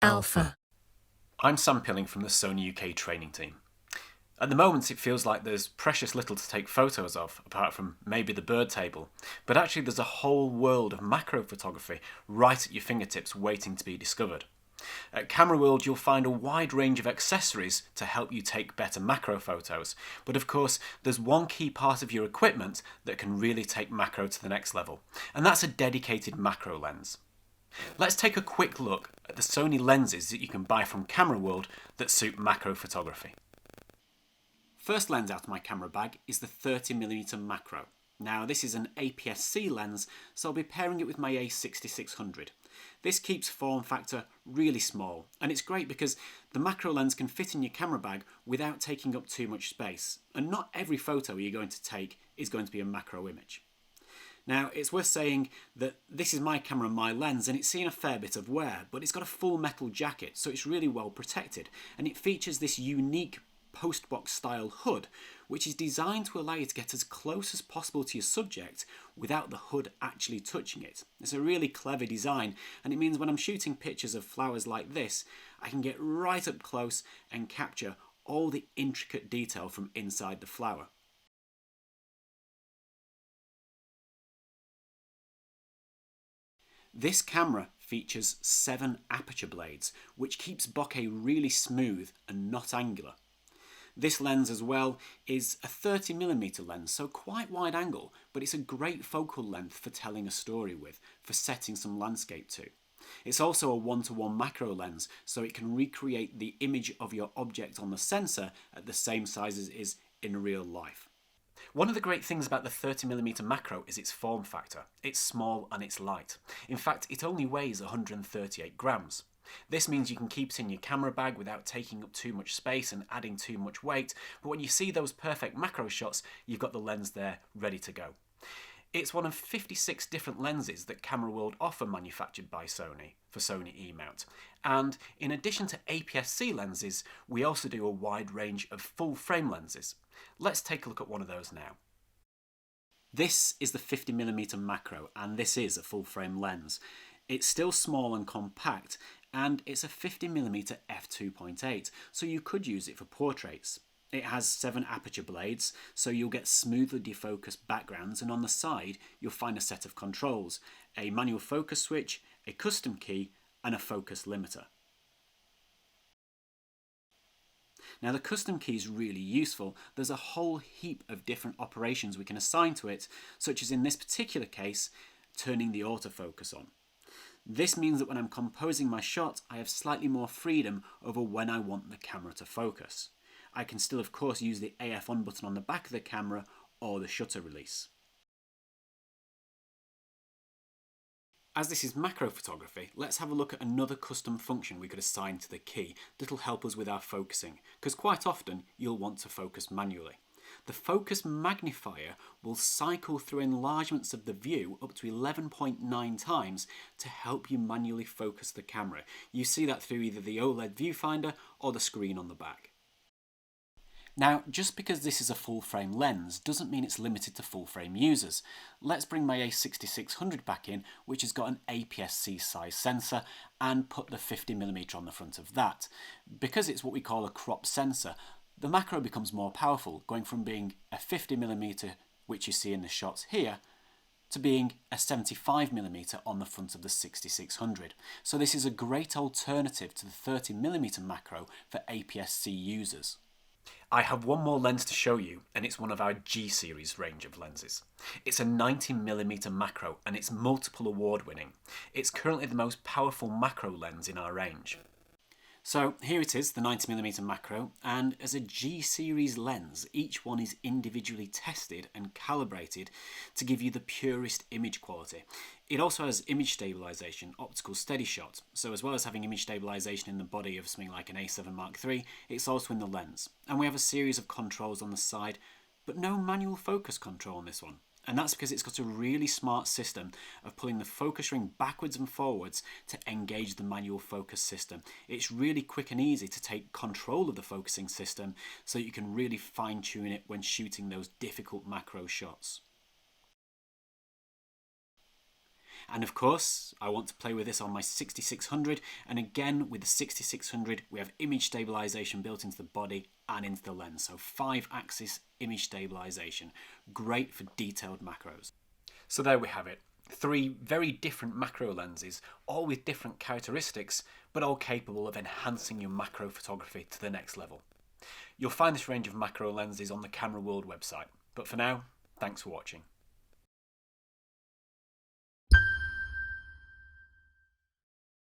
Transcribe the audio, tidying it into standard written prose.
Alpha. I'm Sam Pilling from the Sony UK training team. At the moment it feels like there's precious little to take photos of, apart from maybe the bird table, but actually there's a whole world of macro photography right at your fingertips waiting to be discovered. At Camera World you'll find a wide range of accessories to help you take better macro photos, but of course there's one key part of your equipment that can really take macro to the next level, and that's a dedicated macro lens. Let's take a quick look at the Sony lenses that you can buy from Camera World that suit macro photography. First lens out of my camera bag is the 30mm macro. Now this is an APS-C lens, so I'll be pairing it with my A6600. This keeps form factor really small, and it's great because the macro lens can fit in your camera bag without taking up too much space, and not every photo you're going to take is going to be a macro image. Now, it's worth saying that this is my camera and my lens, and it's seen a fair bit of wear, but it's got a full metal jacket, so it's really well protected, and it features this unique postbox style hood, which is designed to allow you to get as close as possible to your subject without the hood actually touching it. It's a really clever design, and it means when I'm shooting pictures of flowers like this, I can get right up close and capture all the intricate detail from inside the flower. This camera features 7 aperture blades, which keeps bokeh really smooth and not angular. This lens as well is a 30mm lens, so quite wide angle, but it's a great focal length for telling a story with, for setting some landscape to. It's also a 1:1 macro lens, so it can recreate the image of your object on the sensor at the same size as it is in real life. One of the great things about the 30mm macro is its form factor. It's small and it's light. In fact, it only weighs 138 grams. This means you can keep it in your camera bag without taking up too much space and adding too much weight, but when you see those perfect macro shots, you've got the lens there ready to go. It's one of 56 different lenses that Camera World offer manufactured by Sony for Sony E-mount. And in addition to APS-C lenses, we also do a wide range of full frame lenses. Let's take a look at one of those now. This is the 50mm macro, and this is a full frame lens. It's still small and compact, and it's a 50mm f2.8, so you could use it for portraits. It has 7 aperture blades, so you'll get smoothly defocused backgrounds, and on the side you'll find a set of controls, a manual focus switch, a custom key, and a focus limiter. Now the custom key is really useful. There's a whole heap of different operations we can assign to it, such as in this particular case, turning the autofocus on. This means that when I'm composing my shot, I have slightly more freedom over when I want the camera to focus. I can still of course use the AF on button on the back of the camera or the shutter release. As this is macro photography, let's have a look at another custom function we could assign to the key that'll help us with our focusing, because quite often you'll want to focus manually. The focus magnifier will cycle through enlargements of the view up to 11.9 times to help you manually focus the camera. You see that through either the OLED viewfinder or the screen on the back. Now, just because this is a full frame lens doesn't mean it's limited to full frame users. Let's bring my A6600 back in, which has got an APS-C size sensor, and put the 50mm on the front of that. Because it's what we call a crop sensor, the macro becomes more powerful, going from being a 50mm, which you see in the shots here, to being a 75mm on the front of the 6600. So this is a great alternative to the 30mm macro for APS-C users. I have one more lens to show you, and it's one of our G series range of lenses. It's a 90mm macro, and it's multiple award winning. It's currently the most powerful macro lens in our range. So here it is, the 90mm macro, and as a G series lens, each one is individually tested and calibrated to give you the purest image quality. It also has image stabilization, optical steady shot, so as well as having image stabilization in the body of something like an A7 Mark III, it's also in the lens. And we have a series of controls on the side, but no manual focus control on this one. And that's because it's got a really smart system of pulling the focus ring backwards and forwards to engage the manual focus system. It's really quick and easy to take control of the focusing system so you can really fine tune it when shooting those difficult macro shots. And of course, I want to play with this on my 6600, and again with the 6600 we have image stabilization built into the body and into the lens, so 5-axis image stabilization, great for detailed macros. So there we have it, 3 very different macro lenses, all with different characteristics, but all capable of enhancing your macro photography to the next level. You'll find this range of macro lenses on the Camera World website, but for now, thanks for watching.